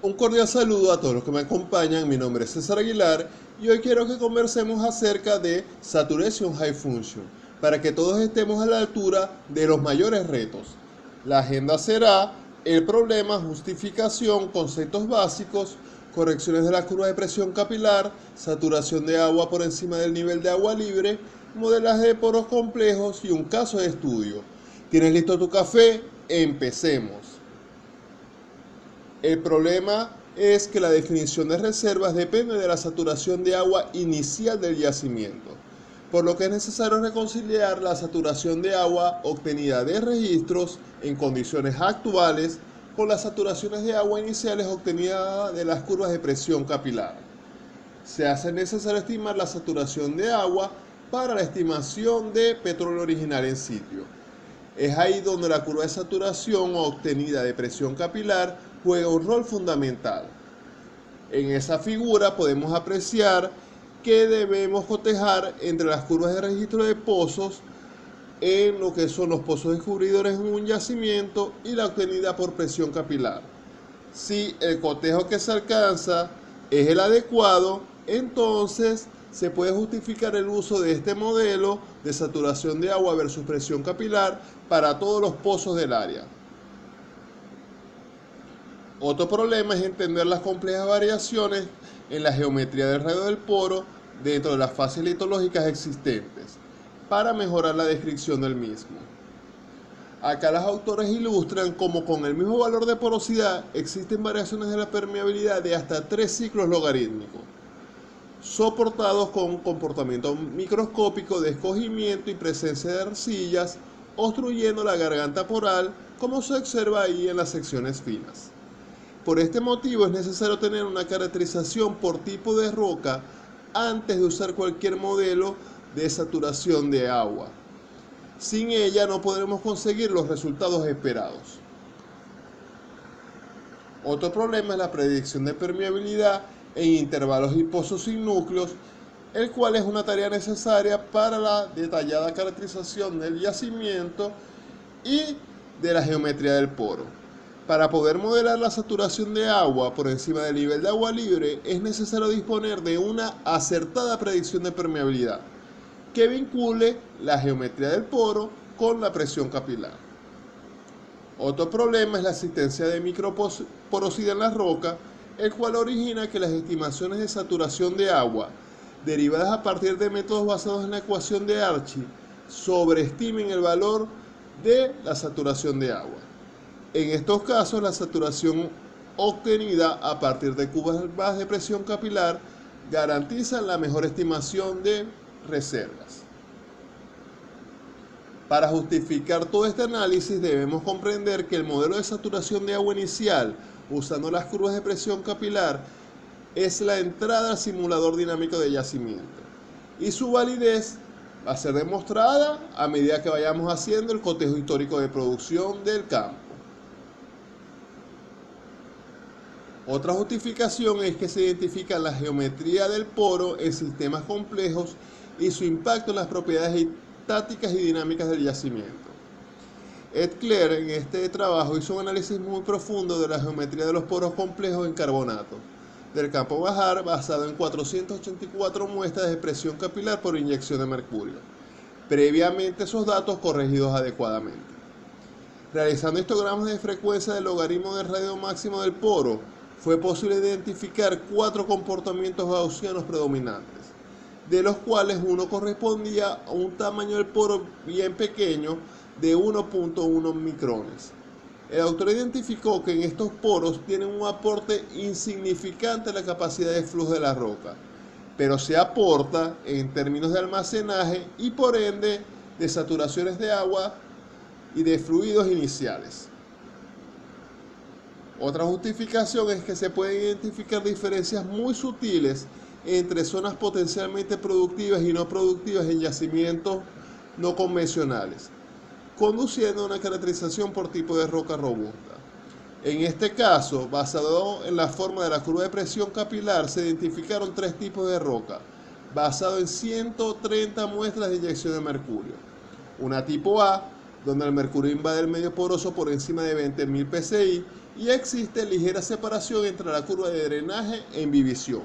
Un cordial saludo a todos los que me acompañan. Mi nombre es César Aguilar y hoy quiero que conversemos acerca de Saturation High Function para que todos estemos a la altura de los mayores retos. La agenda será el problema, justificación, conceptos básicos, correcciones de la curva de presión capilar, saturación de agua por encima del nivel de agua libre, modelaje de poros complejos y un caso de estudio. ¿Tienes listo tu café? Empecemos. El problema es que la definición de reservas depende de la saturación de agua inicial del yacimiento, por lo que es necesario reconciliar la saturación de agua obtenida de registros en condiciones actuales con las saturaciones de agua iniciales obtenidas de las curvas de presión capilar. Se hace necesario estimar la saturación de agua para la estimación de petróleo original en sitio. Es ahí donde la curva de saturación obtenida de presión capilar juega un rol fundamental. En esa figura podemos apreciar que debemos cotejar entre las curvas de registro de pozos en lo que son los pozos descubridores en un yacimiento y la obtenida por presión capilar. Si el cotejo que se alcanza es el adecuado, entonces se puede justificar el uso de este modelo de saturación de agua versus presión capilar para todos los pozos del área. Otro problema es entender las complejas variaciones en la geometría del radio del poro dentro de las fases litológicas existentes para mejorar la descripción del mismo. Acá los autores ilustran cómo con el mismo valor de porosidad existen variaciones de la permeabilidad de hasta 3 ciclos logarítmicos, soportados con un comportamiento microscópico de escogimiento y presencia de arcillas, obstruyendo la garganta poral, como se observa ahí en las secciones finas. Por este motivo es necesario tener una caracterización por tipo de roca antes de usar cualquier modelo de saturación de agua. Sin ella no podremos conseguir los resultados esperados. Otro problema es la predicción de permeabilidad en intervalos y pozos sin núcleos, el cual es una tarea necesaria para la detallada caracterización del yacimiento y de la geometría del poro. Para poder modelar la saturación de agua por encima del nivel de agua libre, es necesario disponer de una acertada predicción de permeabilidad que vincule la geometría del poro con la presión capilar. Otro problema es la existencia de microporosidad en la roca, el cual origina que las estimaciones de saturación de agua, derivadas a partir de métodos basados en la ecuación de Archie, sobreestimen el valor de la saturación de agua. En estos casos, la saturación obtenida a partir de curvas de presión capilar garantiza la mejor estimación de reservas. Para justificar todo este análisis debemos comprender que el modelo de saturación de agua inicial usando las curvas de presión capilar es la entrada al simulador dinámico de yacimiento y su validez va a ser demostrada a medida que vayamos haciendo el cotejo histórico de producción del campo. Otra justificación es que se identifica la geometría del poro en sistemas complejos y su impacto en las propiedades estáticas y dinámicas del yacimiento. Ed Clare en este trabajo hizo un análisis muy profundo de la geometría de los poros complejos en carbonato del campo Bajar basado en 484 muestras de presión capilar por inyección de mercurio, previamente esos datos corregidos adecuadamente. Realizando histogramas de frecuencia del logaritmo del radio máximo del poro, fue posible identificar 4 comportamientos gaussianos predominantes, de los cuales uno correspondía a un tamaño del poro bien pequeño de 1.1 micrones. El autor identificó que en estos poros tienen un aporte insignificante a la capacidad de flujo de la roca, pero se aporta en términos de almacenaje y por ende de saturaciones de agua y de fluidos iniciales. Otra justificación es que se pueden identificar diferencias muy sutiles entre zonas potencialmente productivas y no productivas en yacimientos no convencionales, conduciendo a una caracterización por tipo de roca robusta. En este caso, basado en la forma de la curva de presión capilar, se identificaron 3 tipos de roca, basado en 130 muestras de inyección de mercurio. Una tipo A, donde el mercurio invade el medio poroso por encima de 20.000 psi, y existe ligera separación entre la curva de drenaje e imbibición.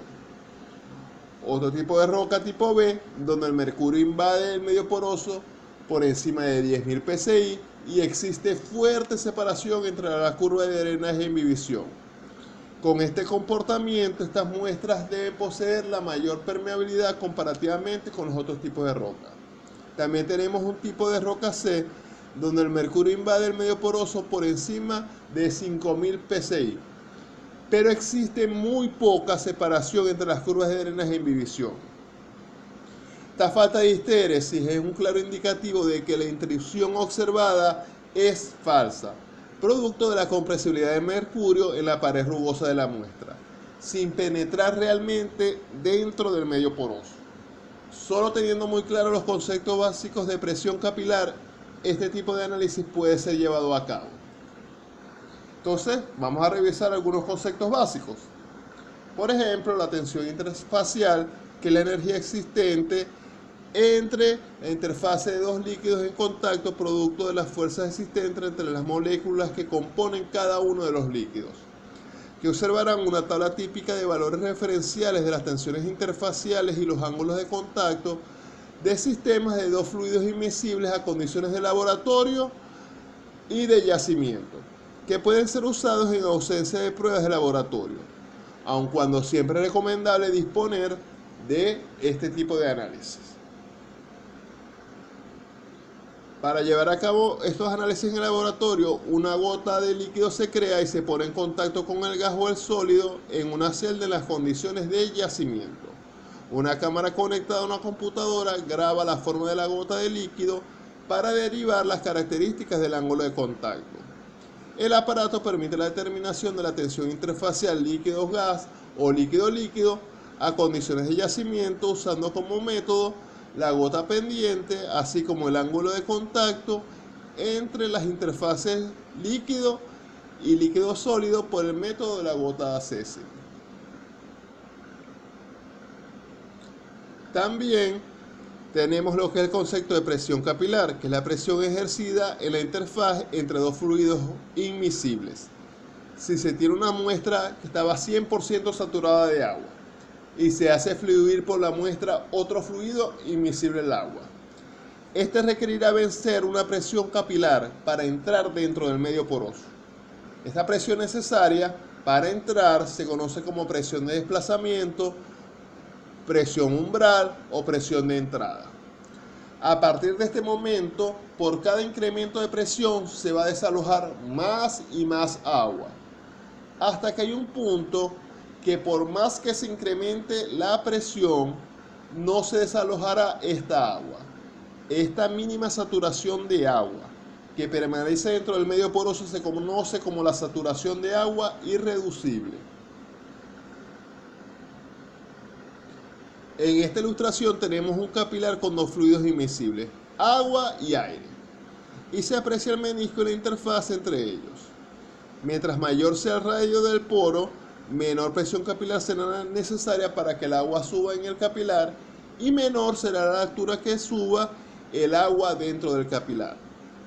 Otro tipo de roca tipo B, donde el mercurio invade el medio poroso por encima de 10.000 psi y existe fuerte separación entre la curva de drenaje e imbibición. Con este comportamiento, estas muestras deben poseer la mayor permeabilidad comparativamente con los otros tipos de roca. También tenemos un tipo de roca C, donde el mercurio invade el medio poroso por encima de 5.000 psi, pero existe muy poca separación entre las curvas de drenaje e imbibición. Esta falta de histéresis es un claro indicativo de que la intrusión observada es falsa, producto de la compresibilidad de mercurio en la pared rugosa de la muestra, sin penetrar realmente dentro del medio poroso. Solo teniendo muy claros los conceptos básicos de presión capilar, este tipo de análisis puede ser llevado a cabo. Entonces, vamos a revisar algunos conceptos básicos. Por ejemplo, la tensión interfacial, que es la energía existente entre la interfase de dos líquidos en contacto producto de las fuerzas existentes entre las moléculas que componen cada uno de los líquidos, que observarán una tabla típica de valores referenciales de las tensiones interfaciales y los ángulos de contacto de sistemas de dos fluidos inmiscibles a condiciones de laboratorio y de yacimiento, que pueden ser usados en ausencia de pruebas de laboratorio, aun cuando siempre es recomendable disponer de este tipo de análisis. Para llevar a cabo estos análisis en el laboratorio, una gota de líquido se crea y se pone en contacto con el gas o el sólido en una celda en las condiciones de yacimiento. Una cámara conectada a una computadora graba la forma de la gota de líquido para derivar las características del ángulo de contacto. El aparato permite la determinación de la tensión interfacial líquido-gas o líquido-líquido a condiciones de yacimiento usando como método la gota pendiente, así como el ángulo de contacto entre las interfaces líquido y líquido sólido por el método de la gota ACS. También tenemos lo que es el concepto de presión capilar, que es la presión ejercida en la interfaz entre dos fluidos inmiscibles. Si se tiene una muestra que estaba 100% saturada de agua y se hace fluir por la muestra otro fluido inmiscible al agua, este requerirá vencer una presión capilar para entrar dentro del medio poroso. Esta presión necesaria para entrar se conoce como presión de desplazamiento, presión umbral o presión de entrada. A partir de este momento, por cada incremento de presión se va a desalojar más y más agua, hasta que hay un punto que por más que se incremente la presión, no se desalojará esta agua. Esta mínima saturación de agua que permanece dentro del medio poroso se conoce como la saturación de agua irreducible. En esta ilustración tenemos un capilar con dos fluidos inmiscibles, agua y aire, y se aprecia el menisco y la interfaz entre ellos. Mientras mayor sea el radio del poro, menor presión capilar será necesaria para que el agua suba en el capilar y menor será la altura que suba el agua dentro del capilar.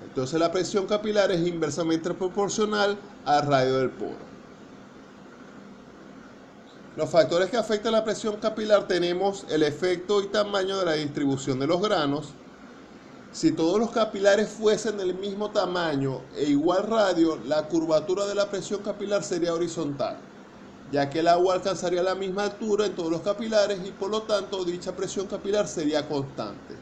Entonces la presión capilar es inversamente proporcional al radio del poro. Los factores que afectan la presión capilar tenemos el efecto y tamaño de la distribución de los granos. Si todos los capilares fuesen del mismo tamaño e igual radio, la curvatura de la presión capilar sería horizontal, ya que el agua alcanzaría la misma altura en todos los capilares y por lo tanto dicha presión capilar sería constante.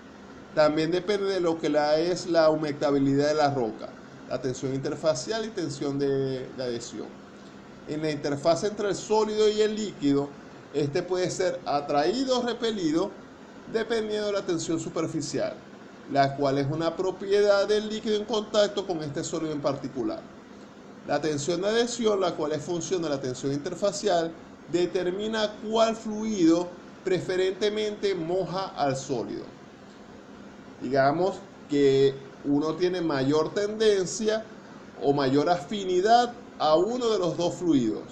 También depende de lo que es la humectabilidad de la roca, la tensión interfacial y tensión de adhesión. En la interfaz entre el sólido y el líquido, este puede ser atraído o repelido dependiendo de la tensión superficial, la cual es una propiedad del líquido en contacto con este sólido en particular. La tensión de adhesión, la cual es función de la tensión interfacial, determina cuál fluido preferentemente moja al sólido. Digamos que uno tiene mayor tendencia o mayor afinidad a uno de los dos fluidos,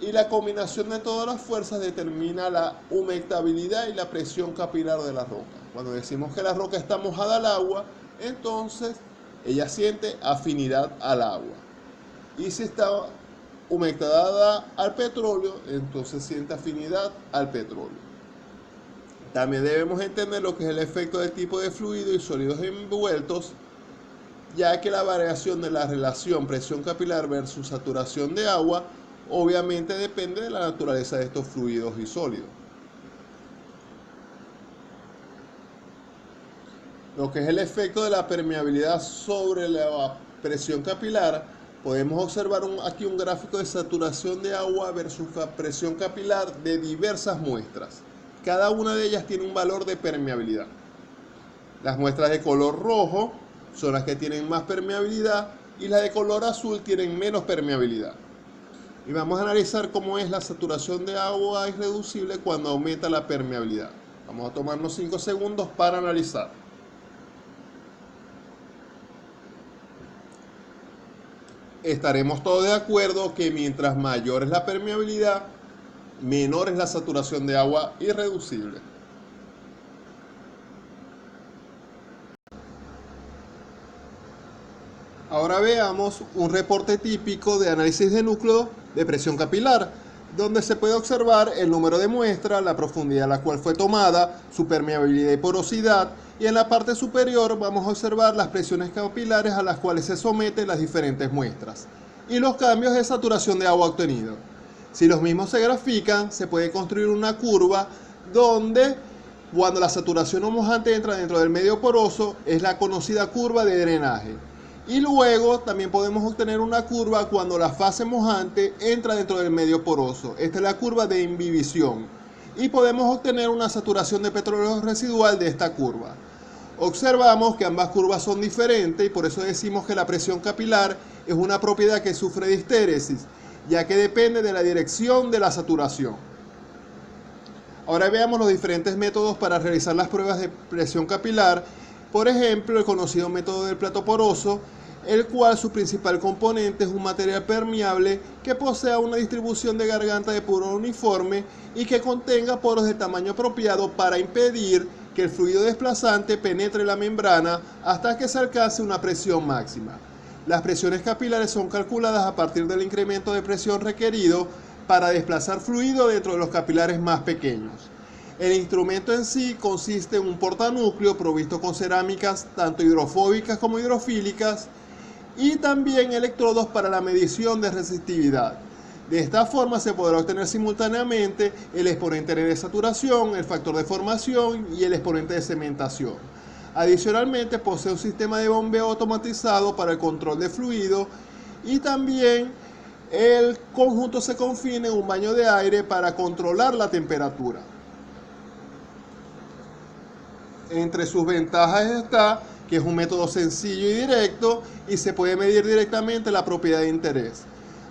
y la combinación de todas las fuerzas determina la humectabilidad y la presión capilar de la roca. Cuando decimos que la roca está mojada al agua, entonces ella siente afinidad al agua. Y si está humectada al petróleo, entonces siente afinidad al petróleo. También debemos entender lo que es el efecto del tipo de fluido y sólidos envueltos, ya que la variación de la relación presión capilar versus saturación de agua obviamente depende de la naturaleza de estos fluidos y sólidos. Lo que es el efecto de la permeabilidad sobre la presión capilar, podemos observar aquí un gráfico de saturación de agua versus presión capilar de diversas muestras. Cada una de ellas tiene un valor de permeabilidad. Las muestras de color rojo son las que tienen más permeabilidad y las de color azul tienen menos permeabilidad. Y vamos a analizar cómo es la saturación de agua irreducible cuando aumenta la permeabilidad. Vamos a tomarnos 5 segundos para analizar. Estaremos todos de acuerdo que mientras mayor es la permeabilidad, menor es la saturación de agua irreducible. Ahora veamos un reporte típico de análisis de núcleo de presión capilar, donde se puede observar el número de muestras, la profundidad a la cual fue tomada, su permeabilidad y porosidad, y en la parte superior vamos a observar las presiones capilares a las cuales se someten las diferentes muestras, y los cambios de saturación de agua obtenidos. Si los mismos se grafican, se puede construir una curva donde cuando la saturación o mojante entra dentro del medio poroso es la conocida curva de drenaje. Y luego también podemos obtener una curva cuando la fase mojante entra dentro del medio poroso. Esta es la curva de imbibición. Y podemos obtener una saturación de petróleo residual de esta curva. Observamos que ambas curvas son diferentes y por eso decimos que la presión capilar es una propiedad que sufre de histéresis, ya que depende de la dirección de la saturación. Ahora veamos los diferentes métodos para realizar las pruebas de presión capilar. Por ejemplo, el conocido método del plato poroso, el cual su principal componente es un material permeable que posea una distribución de garganta de poro uniforme y que contenga poros de tamaño apropiado para impedir que el fluido desplazante penetre la membrana hasta que se alcance una presión máxima. Las presiones capilares son calculadas a partir del incremento de presión requerido para desplazar fluido dentro de los capilares más pequeños. El instrumento en sí consiste en un portanúcleo provisto con cerámicas tanto hidrofóbicas como hidrofílicas y también electrodos para la medición de resistividad. De esta forma se podrá obtener simultáneamente el exponente de saturación, el factor de formación y el exponente de cementación. Adicionalmente posee un sistema de bombeo automatizado para el control de fluido y también el conjunto se confina en un baño de aire para controlar la temperatura. Entre sus ventajas está que es un método sencillo y directo y se puede medir directamente la propiedad de interés.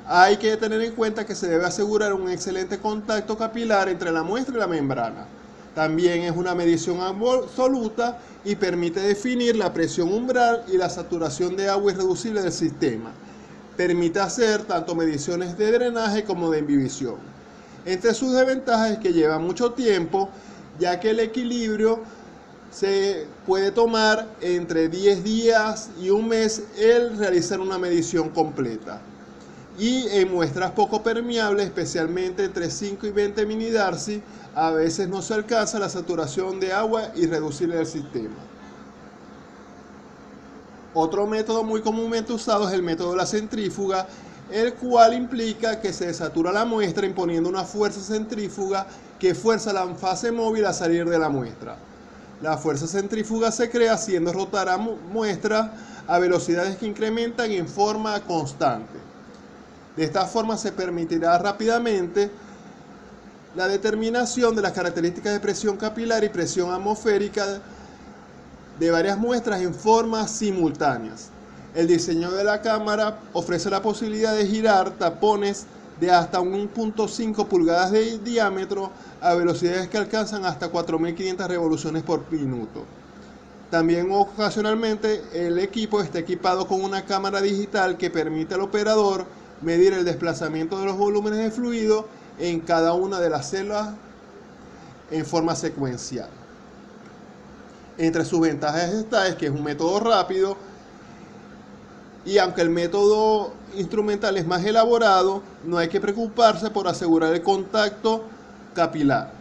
Hay que tener en cuenta que se debe asegurar un excelente contacto capilar entre la muestra y la membrana. También es una medición absoluta y permite definir la presión umbral y la saturación de agua irreducible del sistema. Permite hacer tanto mediciones de drenaje como de imbibición. Entre sus desventajas es que lleva mucho tiempo, ya que el equilibrio se puede tomar entre 10 días y un mes el realizar una medición completa. Y en muestras poco permeables, especialmente entre 5 y 20 minidarcy, a veces no se alcanza la saturación de agua irreducible del sistema. Otro método muy comúnmente usado es el método de la centrífuga, el cual implica que se desatura la muestra imponiendo una fuerza centrífuga que fuerza la fase móvil a salir de la muestra. La fuerza centrífuga se crea haciendo rotar la muestra a velocidades que incrementan en forma constante. De esta forma se permitirá rápidamente la determinación de las características de presión capilar y presión atmosférica de varias muestras en formas simultáneas. El diseño de la cámara ofrece la posibilidad de girar tapones de hasta 1.5 pulgadas de diámetro a velocidades que alcanzan hasta 4.500 revoluciones por minuto. También ocasionalmente el equipo está equipado con una cámara digital que permite al operador medir el desplazamiento de los volúmenes de fluido en cada una de las células en forma secuencial. Entre sus ventajas está es que es un método rápido Y aunque el método instrumental es más elaborado, no hay que preocuparse por asegurar el contacto capilar.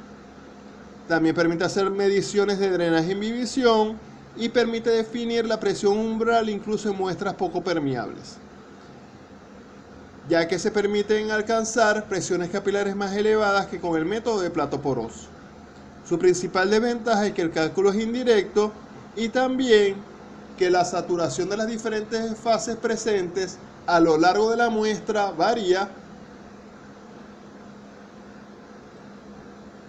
También permite hacer mediciones de drenaje en visión y permite definir la presión umbral incluso en muestras poco permeables, ya que se permiten alcanzar presiones capilares más elevadas que con el método de plato poroso. Su principal desventaja es que el cálculo es indirecto y también que la saturación de las diferentes fases presentes a lo largo de la muestra varía.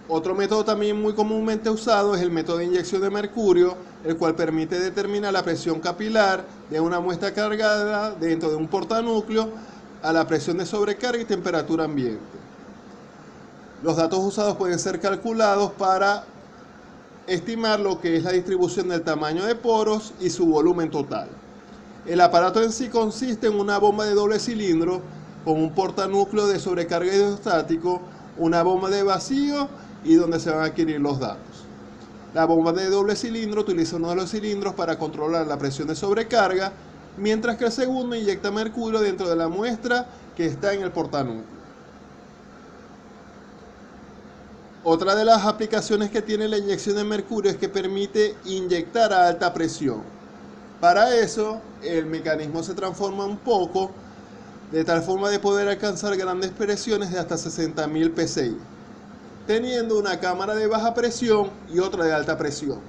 Otro método también muy comúnmente usado es el método de inyección de mercurio, el cual permite determinar la presión capilar de una muestra cargada dentro de un portanúcleo a la presión de sobrecarga y temperatura ambiente. Los datos usados pueden ser calculados para estimar lo que es la distribución del tamaño de poros y su volumen total. El aparato en sí consiste en una bomba de doble cilindro con un portanúcleo de sobrecarga hidrostático, una bomba de vacío y donde se van a adquirir los datos. La bomba de doble cilindro utiliza uno de los cilindros para controlar la presión de sobrecarga, mientras que el segundo inyecta mercurio dentro de la muestra que está en el portanúcleo. Otra de las aplicaciones que tiene la inyección de mercurio es que permite inyectar a alta presión. Para eso, el mecanismo se transforma un poco, de tal forma de poder alcanzar grandes presiones de hasta 60.000 psi, teniendo una cámara de baja presión y otra de alta presión.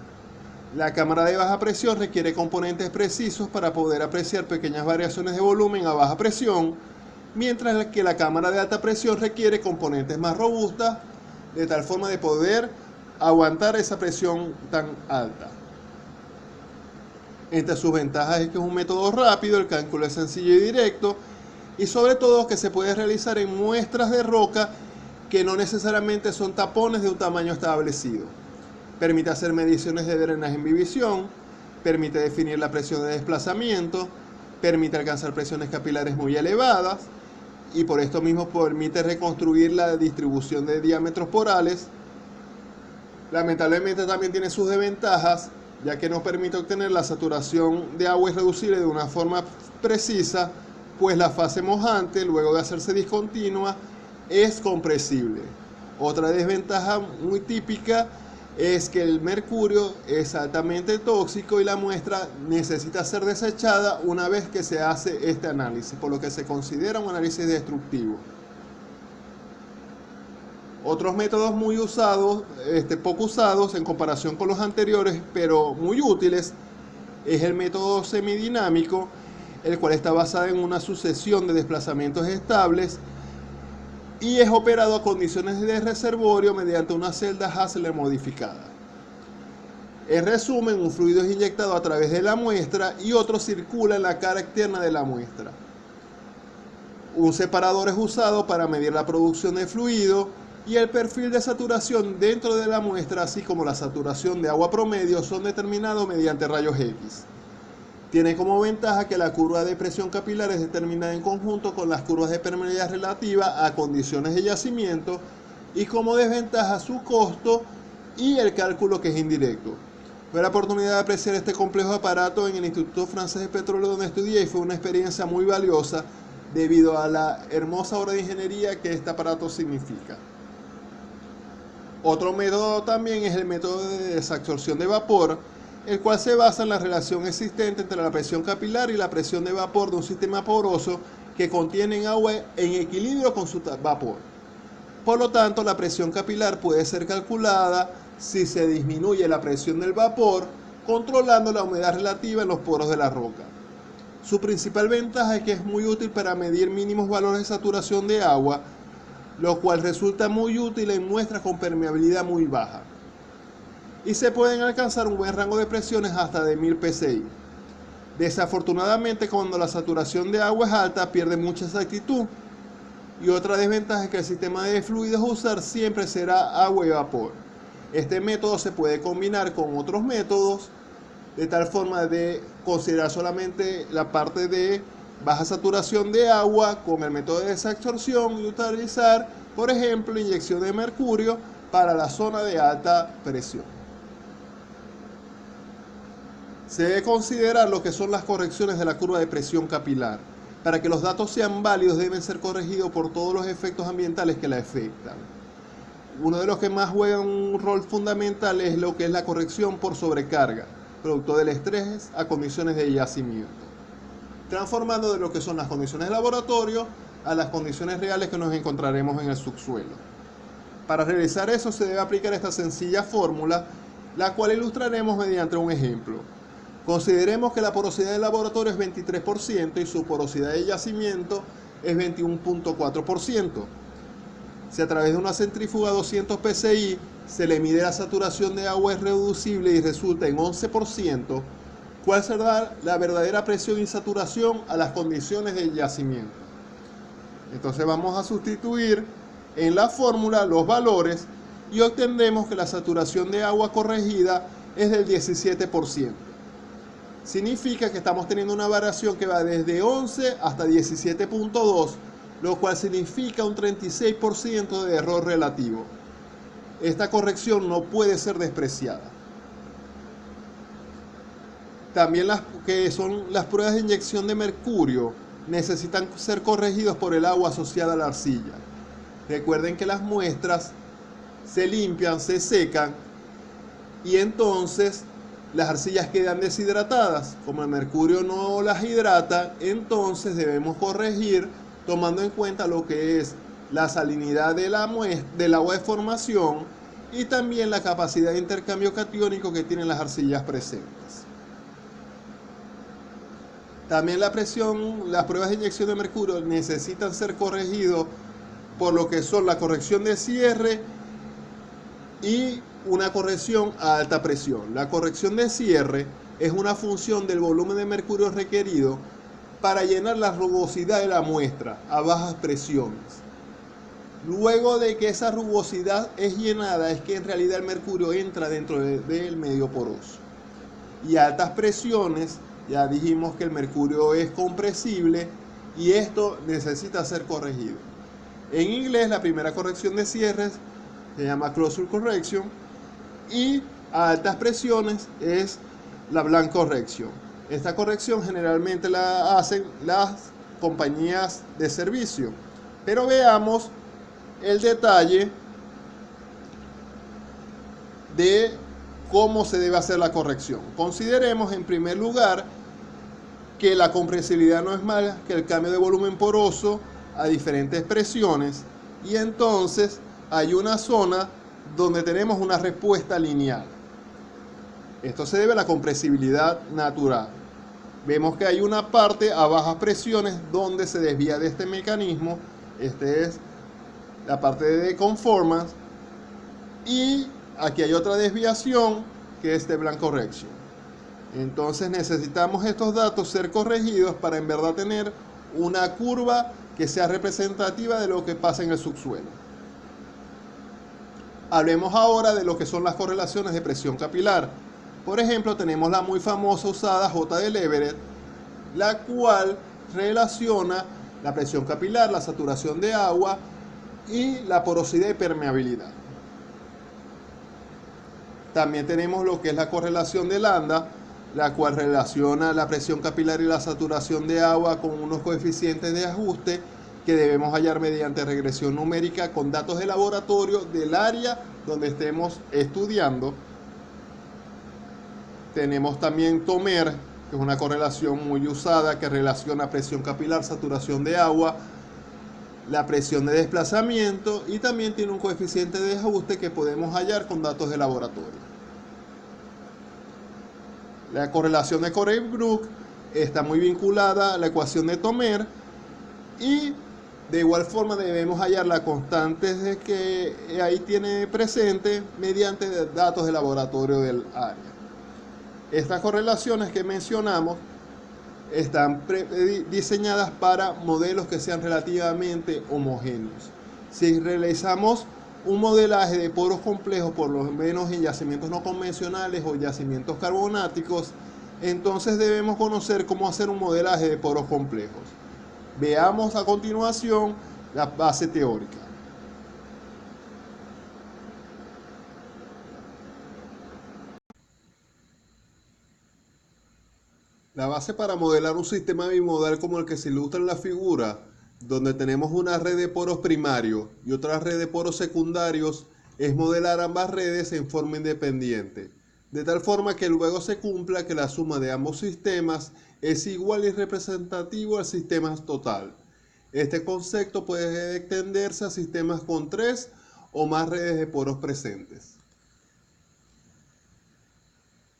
La cámara de baja presión requiere componentes precisos para poder apreciar pequeñas variaciones de volumen a baja presión, mientras que la cámara de alta presión requiere componentes más robustas, de tal forma de poder aguantar esa presión tan alta. Entre sus ventajas es que es un método rápido, el cálculo es sencillo y directo, y sobre todo que se puede realizar en muestras de roca que no necesariamente son tapones de un tamaño establecido. Permite hacer mediciones de drenaje en visión, permite definir la presión de desplazamiento, permite alcanzar presiones capilares muy elevadas, y por esto mismo permite reconstruir la distribución de diámetros porales. Lamentablemente también tiene sus desventajas, ya que no permite obtener la saturación de agua irreducible de una forma precisa, pues la fase mojante, luego de hacerse discontinua, es compresible. Otra desventaja muy típica es que el mercurio es altamente tóxico y la muestra necesita ser desechada una vez que se hace este análisis, por lo que se considera un análisis destructivo. Otros métodos muy usados, poco usados en comparación con los anteriores, pero muy útiles, es el método semidinámico, el cual está basado en una sucesión de desplazamientos estables y es operado a condiciones de reservorio mediante una celda Hassler modificada. En resumen, un fluido es inyectado a través de la muestra y otro circula en la cara externa de la muestra. Un separador es usado para medir la producción de fluido y el perfil de saturación dentro de la muestra, así como la saturación de agua promedio, son determinados mediante rayos X. Tiene como ventaja que la curva de presión capilar es determinada en conjunto con las curvas de permeabilidad relativa a condiciones de yacimiento, y como desventaja su costo y el cálculo que es indirecto. Tuve la oportunidad de apreciar este complejo aparato en el Instituto Francés de Petróleo donde estudié y fue una experiencia muy valiosa debido a la hermosa obra de ingeniería que este aparato significa. Otro método también es el método de desabsorción de vapor, el cual se basa en la relación existente entre la presión capilar y la presión de vapor de un sistema poroso que contiene agua en equilibrio con su vapor. Por lo tanto, la presión capilar puede ser calculada si se disminuye la presión del vapor, controlando la humedad relativa en los poros de la roca. Su principal ventaja es que es muy útil para medir mínimos valores de saturación de agua, lo cual resulta muy útil en muestras con permeabilidad muy baja. Y se pueden alcanzar un buen rango de presiones hasta de 1000 psi. Desafortunadamente, cuando la saturación de agua es alta, pierde mucha exactitud. Y otra desventaja es que el sistema de fluidos a usar siempre será agua y vapor. Este método se puede combinar con otros métodos, de tal forma de considerar solamente la parte de baja saturación de agua con el método de desabsorción y utilizar, por ejemplo, inyección de mercurio para la zona de alta presión. Se debe considerar lo que son las correcciones de la curva de presión capilar. Para que los datos sean válidos deben ser corregidos por todos los efectos ambientales que la afectan. Uno de los que más juega un rol fundamental es lo que es la corrección por sobrecarga, producto del estrés a condiciones de yacimiento, transformando de lo que son las condiciones de laboratorio a las condiciones reales que nos encontraremos en el subsuelo. Para realizar eso se debe aplicar esta sencilla fórmula, la cual ilustraremos mediante un ejemplo. Consideremos que la porosidad del laboratorio es 23% y su porosidad de yacimiento es 21.4%. Si a través de una centrífuga 200 psi se le mide la saturación de agua es reducible y resulta en 11%, ¿cuál será la verdadera presión y saturación a las condiciones del yacimiento? Entonces vamos a sustituir en la fórmula los valores y obtendremos que la saturación de agua corregida es del 17%. Significa que estamos teniendo una variación que va desde 11 hasta 17.2, lo cual significa un 36% de error relativo. Esta corrección no puede ser despreciada. También las que son las pruebas de inyección de mercurio necesitan ser corregidos por el agua asociada a la arcilla. Recuerden que las muestras se limpian, se secan y entonces las arcillas quedan deshidratadas. Como el mercurio no las hidrata, entonces debemos corregir tomando en cuenta lo que es la salinidad del agua de formación y también la capacidad de intercambio catiónico que tienen las arcillas presentes. También la presión, las pruebas de inyección de mercurio necesitan ser corregidos por lo que son la corrección de cierre y una corrección a alta presión. La corrección de cierre es una función del volumen de mercurio requerido para llenar la rugosidad de la muestra a bajas presiones. Luego de que esa rugosidad es llenada es que en realidad el mercurio entra dentro del medio poroso. Y a altas presiones ya dijimos que el mercurio es compresible y esto necesita ser corregido. En inglés la primera corrección de cierres se llama closure correction y a altas presiones es la blank correction. Esta corrección generalmente la hacen las compañías de servicio, pero veamos el detalle de cómo se debe hacer la corrección. Consideremos en primer lugar que la compresibilidad no es más que el cambio de volumen poroso a diferentes presiones y entonces hay una zona donde tenemos una respuesta lineal. Esto se debe a la compresibilidad natural. Vemos que hay una parte a bajas presiones donde se desvía de este mecanismo. Este es la parte de conformance y aquí hay otra desviación que es de blank correction. Entonces necesitamos estos datos ser corregidos para en verdad tener una curva que sea representativa de lo que pasa en el subsuelo. Hablemos ahora de lo que son las correlaciones de presión capilar. Por ejemplo, tenemos la muy famosa usada J de Leverett, la cual relaciona la presión capilar, la saturación de agua y la porosidad y permeabilidad. También tenemos lo que es la correlación de Lambda, la cual relaciona la presión capilar y la saturación de agua con unos coeficientes de ajuste que debemos hallar mediante regresión numérica con datos de laboratorio del área donde estemos estudiando. Tenemos también Tomer, que es una correlación muy usada que relaciona presión capilar, saturación de agua, la presión de desplazamiento y también tiene un coeficiente de ajuste que podemos hallar con datos de laboratorio. La correlación de Corey-Brook está muy vinculada a la ecuación de Tomer y de igual forma debemos hallar la constante que ahí tiene presente mediante datos de laboratorio del área. Estas correlaciones que mencionamos están diseñadas para modelos que sean relativamente homogéneos. Si realizamos un modelaje de poros complejos, por lo menos en yacimientos no convencionales o yacimientos carbonáticos, entonces debemos conocer cómo hacer un modelaje de poros complejos. Veamos a continuación la base teórica. La base para modelar un sistema bimodal como el que se ilustra en la figura, donde tenemos una red de poros primarios y otra red de poros secundarios, es modelar ambas redes en forma independiente, de tal forma que luego se cumpla que la suma de ambos sistemas es igual y representativo al sistema total. Este concepto puede extenderse a sistemas con 3 o más redes de poros presentes.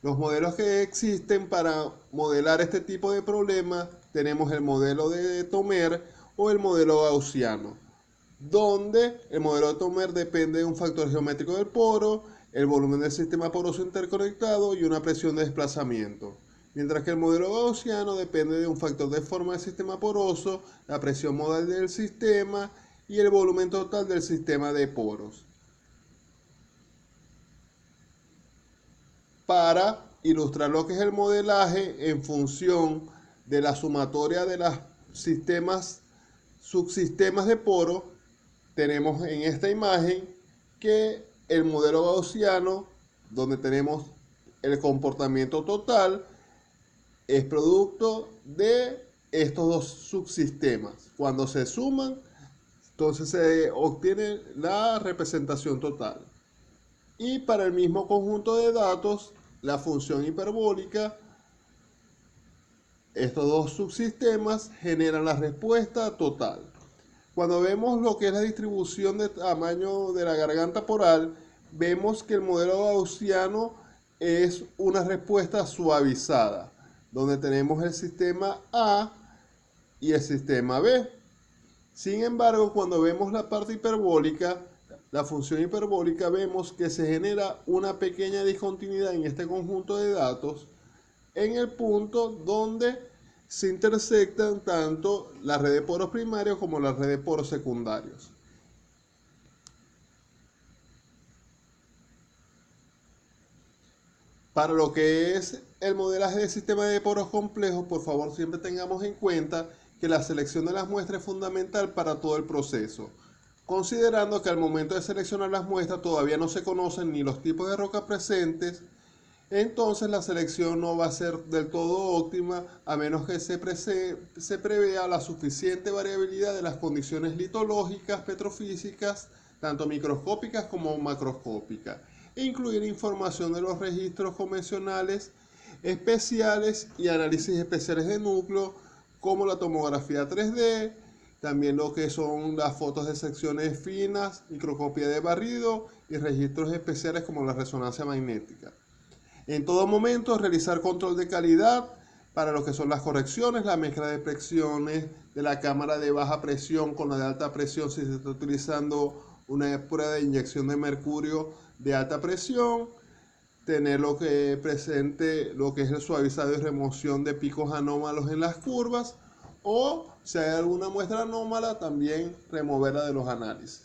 Los modelos que existen para modelar este tipo de problemas, tenemos el modelo de Tomer o el modelo gaussiano, donde el modelo de Tomer depende de un factor geométrico del poro, el volumen del sistema poroso interconectado y una presión de desplazamiento. Mientras que el modelo gaussiano depende de un factor de forma del sistema poroso, la presión modal del sistema y el volumen total del sistema de poros. Para ilustrar lo que es el modelaje en función de la sumatoria de los subsistemas de poro, tenemos en esta imagen que el modelo gaussiano, donde tenemos el comportamiento total, es producto de estos dos subsistemas. Cuando se suman, entonces se obtiene la representación total. Y para el mismo conjunto de datos, la función hiperbólica, estos dos subsistemas generan la respuesta total. Cuando vemos lo que es la distribución de tamaño de la garganta poral, vemos que el modelo gaussiano es una respuesta suavizada, donde tenemos el sistema A y el sistema B. Sin embargo, cuando vemos la parte hiperbólica, la función hiperbólica, vemos que se genera una pequeña discontinuidad en este conjunto de datos en el punto donde se intersectan tanto la red de poros primarios como la red de poros secundarios. Para lo que es el modelaje de sistema de poros complejos, por favor siempre tengamos en cuenta que la selección de las muestras es fundamental para todo el proceso, considerando que al momento de seleccionar las muestras todavía no se conocen ni los tipos de roca presentes. Entonces la selección no va a ser del todo óptima a menos que se prevea la suficiente variabilidad de las condiciones litológicas, petrofísicas, tanto microscópicas como macroscópicas, e incluir información de los registros convencionales, especiales y análisis especiales de núcleo, como la tomografía 3D, también lo que son las fotos de secciones finas, microscopía de barrido y registros especiales como la resonancia magnética. En todo momento realizar control de calidad para lo que son las correcciones, la mezcla de presiones de la cámara de baja presión con la de alta presión si se está utilizando una prueba de inyección de mercurio de alta presión, tener lo que presente lo que es el suavizado y remoción de picos anómalos en las curvas, o si hay alguna muestra anómala también removerla de los análisis.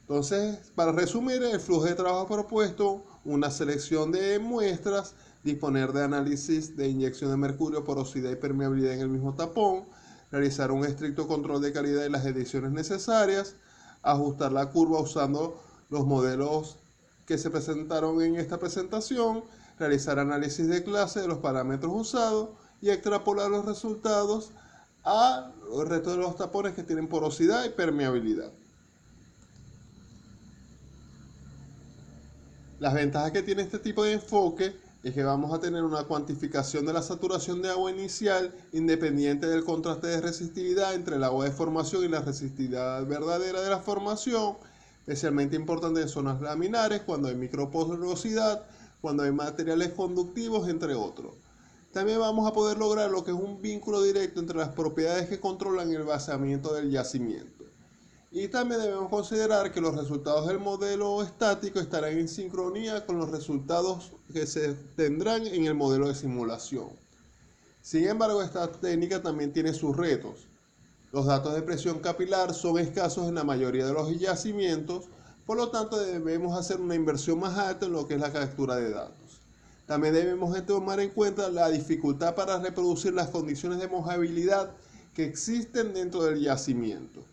Entonces, para resumir, el flujo de trabajo propuesto: una selección de muestras, disponer de análisis de inyección de mercurio, porosidad y permeabilidad en el mismo tapón, realizar un estricto control de calidad de las ediciones necesarias, ajustar la curva usando los modelos que se presentaron en esta presentación, realizar análisis de clase de los parámetros usados y extrapolar los resultados al resto de los tapones que tienen porosidad y permeabilidad. Las ventajas que tiene este tipo de enfoque es que vamos a tener una cuantificación de la saturación de agua inicial independiente del contraste de resistividad entre el agua de formación y la resistividad verdadera de la formación, especialmente importante en zonas laminares, cuando hay microporosidad, cuando hay materiales conductivos, entre otros. También vamos a poder lograr lo que es un vínculo directo entre las propiedades que controlan el vaciamiento del yacimiento. Y también debemos considerar que los resultados del modelo estático estarán en sincronía con los resultados que se tendrán en el modelo de simulación. Sin embargo, esta técnica también tiene sus retos. Los datos de presión capilar son escasos en la mayoría de los yacimientos, por lo tanto debemos hacer una inversión más alta en lo que es la captura de datos. También debemos tomar en cuenta la dificultad para reproducir las condiciones de mojabilidad que existen dentro del yacimiento.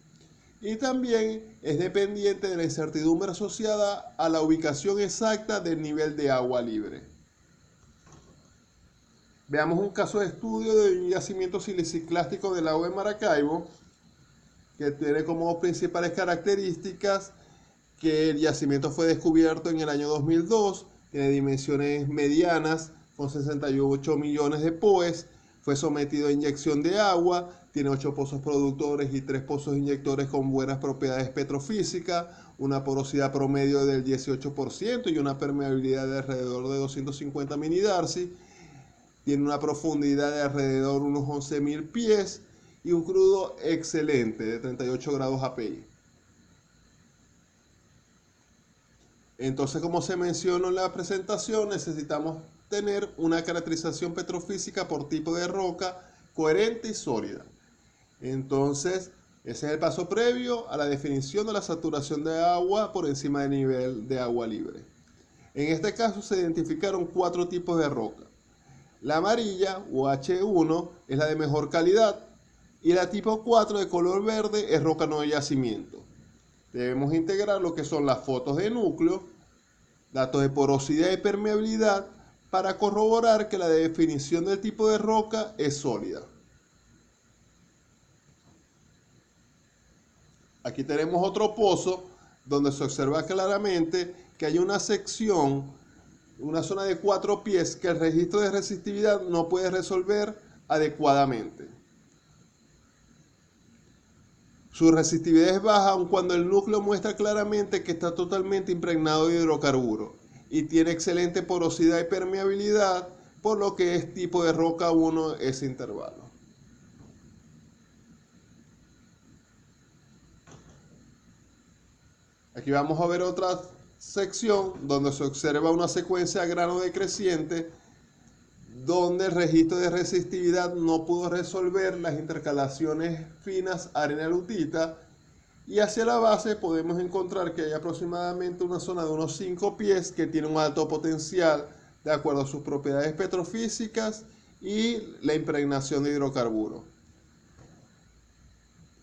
Y también es dependiente de la incertidumbre asociada a la ubicación exacta del nivel de agua libre. Veamos un caso de estudio de un yacimiento siliciclástico del lago de Maracaibo, que tiene como principales características que el yacimiento fue descubierto en el año 2002, tiene dimensiones medianas con 68 millones de POEs, fue sometido a inyección de agua, tiene 8 pozos productores y 3 pozos inyectores con buenas propiedades petrofísicas, una porosidad promedio del 18% y una permeabilidad de alrededor de 250 minidarcy, tiene una profundidad de alrededor de unos 11.000 pies y un crudo excelente de 38 grados API. Entonces, como se mencionó en la presentación, necesitamos tener una caracterización petrofísica por tipo de roca coherente y sólida. Entonces, ese es el paso previo a la definición de la saturación de agua por encima del nivel de agua libre. En este caso se identificaron 4 tipos de roca. La amarilla o H1 es la de mejor calidad y la tipo 4 de color verde es roca no de yacimiento. Debemos integrar lo que son las fotos de núcleo, datos de porosidad y permeabilidad para corroborar que la definición del tipo de roca es sólida. Aquí tenemos otro pozo donde se observa claramente que hay una sección, una zona de 4 pies que el registro de resistividad no puede resolver adecuadamente. Su resistividad es baja aun cuando el núcleo muestra claramente que está totalmente impregnado de hidrocarburo y tiene excelente porosidad y permeabilidad, por lo que es tipo de roca 1 ese intervalo. Aquí vamos a ver otra sección donde se observa una secuencia a grano decreciente donde el registro de resistividad no pudo resolver las intercalaciones finas arena-lutita, y hacia la base podemos encontrar que hay aproximadamente una zona de unos 5 pies que tiene un alto potencial de acuerdo a sus propiedades petrofísicas y la impregnación de hidrocarburos.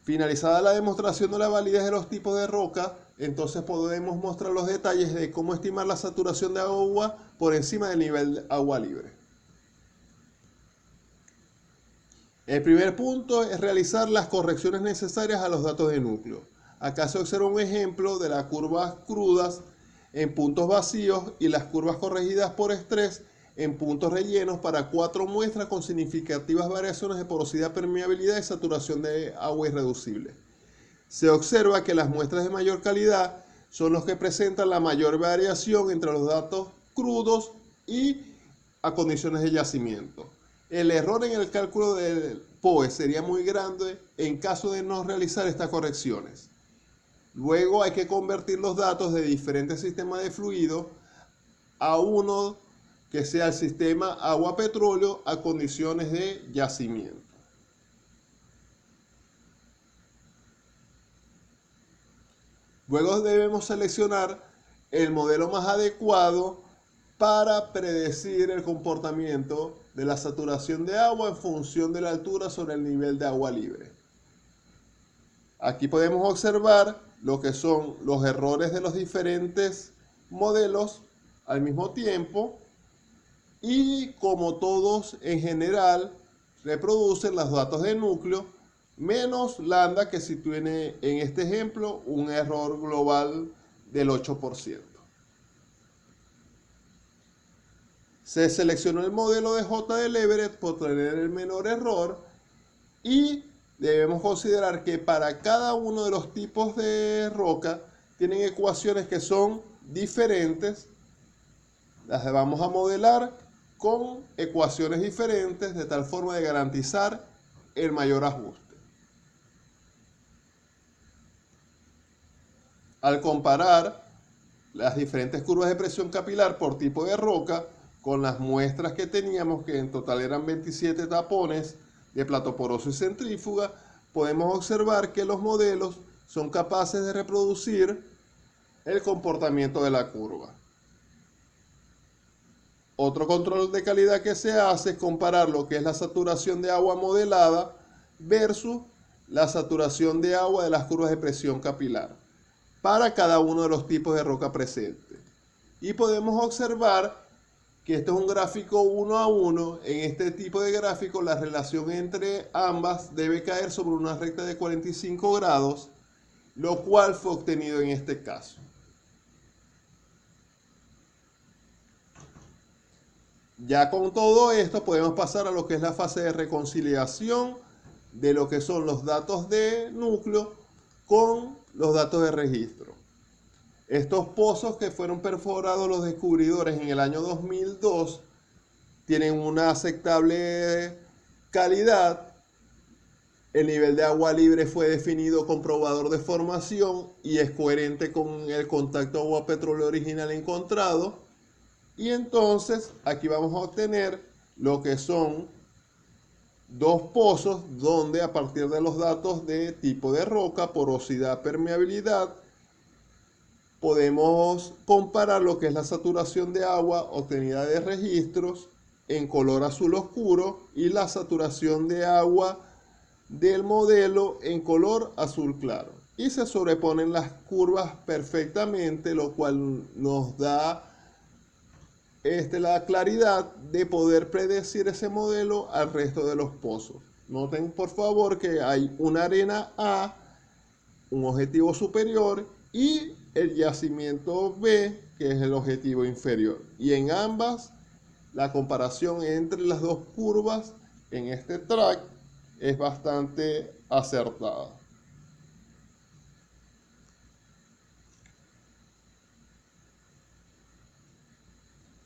Finalizada la demostración de la validez de los tipos de roca, entonces podemos mostrar los detalles de cómo estimar la saturación de agua por encima del nivel de agua libre. El primer punto es realizar las correcciones necesarias a los datos de núcleo. Acá se observa un ejemplo de las curvas crudas en puntos vacíos y las curvas corregidas por estrés en puntos rellenos para 4 muestras con significativas variaciones de porosidad, permeabilidad y saturación de agua irreducible. Se observa que las muestras de mayor calidad son los que presentan la mayor variación entre los datos crudos y a condiciones de yacimiento. El error en el cálculo del POE sería muy grande en caso de no realizar estas correcciones. Luego hay que convertir los datos de diferentes sistemas de fluido a uno que sea el sistema agua-petróleo a condiciones de yacimiento. Luego debemos seleccionar el modelo más adecuado para predecir el comportamiento de la saturación de agua en función de la altura sobre el nivel de agua libre. Aquí podemos observar lo que son los errores de los diferentes modelos al mismo tiempo y como todos en general reproducen los datos de núcleo menos lambda, que si tiene en este ejemplo un error global del 8%. Se seleccionó el modelo de J de Leverett por tener el menor error y debemos considerar que para cada uno de los tipos de roca tienen ecuaciones que son diferentes. Las vamos a modelar con ecuaciones diferentes de tal forma de garantizar el mayor ajuste. Al comparar las diferentes curvas de presión capilar por tipo de roca con las muestras que teníamos, que en total eran 27 tapones de plato poroso y centrífuga, podemos observar que los modelos son capaces de reproducir el comportamiento de la curva. Otro control de calidad que se hace es comparar lo que es la saturación de agua modelada versus la saturación de agua de las curvas de presión capilar para cada uno de los tipos de roca presentes. Y podemos observar que esto es un gráfico 1 a 1. En este tipo de gráfico la relación entre ambas debe caer sobre una recta de 45 grados, lo cual fue obtenido en este caso. Ya con todo esto podemos pasar a lo que es la fase de reconciliación de lo que son los datos de núcleo con los datos de registro. Estos pozos que fueron perforados los descubridores en el año 2002 tienen una aceptable calidad. El nivel de agua libre fue definido con probador de formación y es coherente con el contacto agua-petróleo original encontrado. Y entonces aquí vamos a obtener lo que son dos pozos donde a partir de los datos de tipo de roca, porosidad, permeabilidad, podemos comparar lo que es la saturación de agua obtenida de registros en color azul oscuro y la saturación de agua del modelo en color azul claro. Y se sobreponen las curvas perfectamente, lo cual nos da la claridad de poder predecir ese modelo al resto de los pozos. Noten por favor que hay una arena A, un objetivo superior y el yacimiento B, que es el objetivo inferior. Y en ambas, la comparación entre las dos curvas en este track es bastante acertada.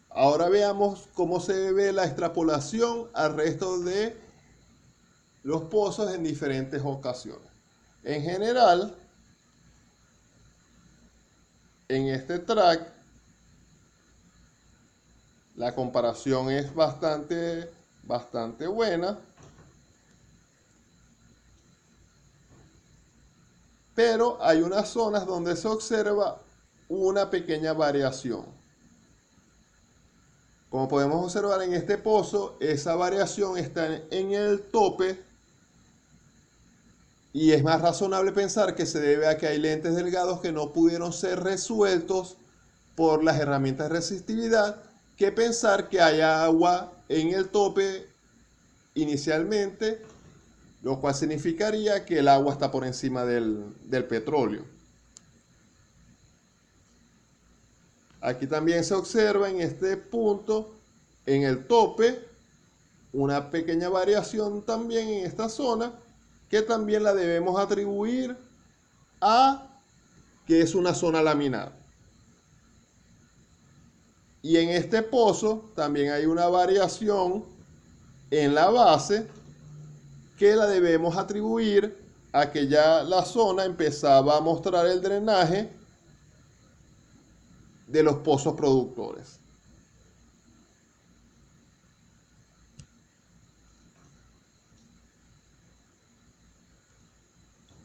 Ahora veamos cómo se ve la extrapolación al resto de los pozos en diferentes ocasiones. En general, en este track, la comparación es bastante buena, pero hay unas zonas donde se observa una pequeña variación. Como podemos observar en este pozo, esa variación está en el tope y es más razonable pensar que se debe a que hay lentes delgados que no pudieron ser resueltos por las herramientas de resistividad que pensar que hay agua en el tope inicialmente, lo cual significaría que el agua está por encima del petróleo. Aquí también se observa en este punto, en el tope, una pequeña variación también en esta zona, que también la debemos atribuir a que es una zona laminada. Y en este pozo también hay una variación en la base que la debemos atribuir a que ya la zona empezaba a mostrar el drenaje de los pozos productores.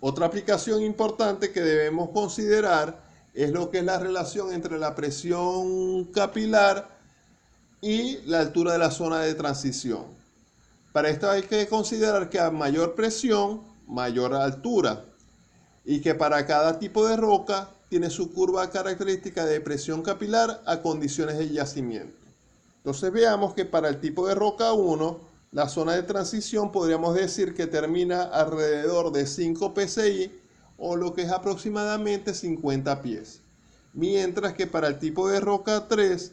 Otra aplicación importante que debemos considerar es lo que es la relación entre la presión capilar y la altura de la zona de transición. Para esto hay que considerar que a mayor presión, mayor altura, y que para cada tipo de roca tiene su curva característica de presión capilar a condiciones de yacimiento. Entonces veamos que para el tipo de roca 1, la zona de transición podríamos decir que termina alrededor de 5 psi o lo que es aproximadamente 50 pies. Mientras que para el tipo de roca 3,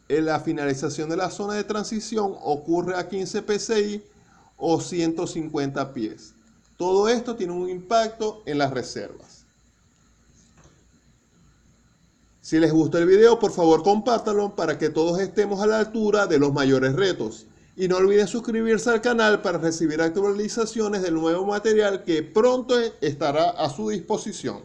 la finalización de la zona de transición ocurre a 15 psi o 150 pies. Todo esto tiene un impacto en las reservas. Si les gustó el video, por favor compártanlo para que todos estemos a la altura de los mayores retos. Y no olviden suscribirse al canal para recibir actualizaciones del nuevo material que pronto estará a su disposición.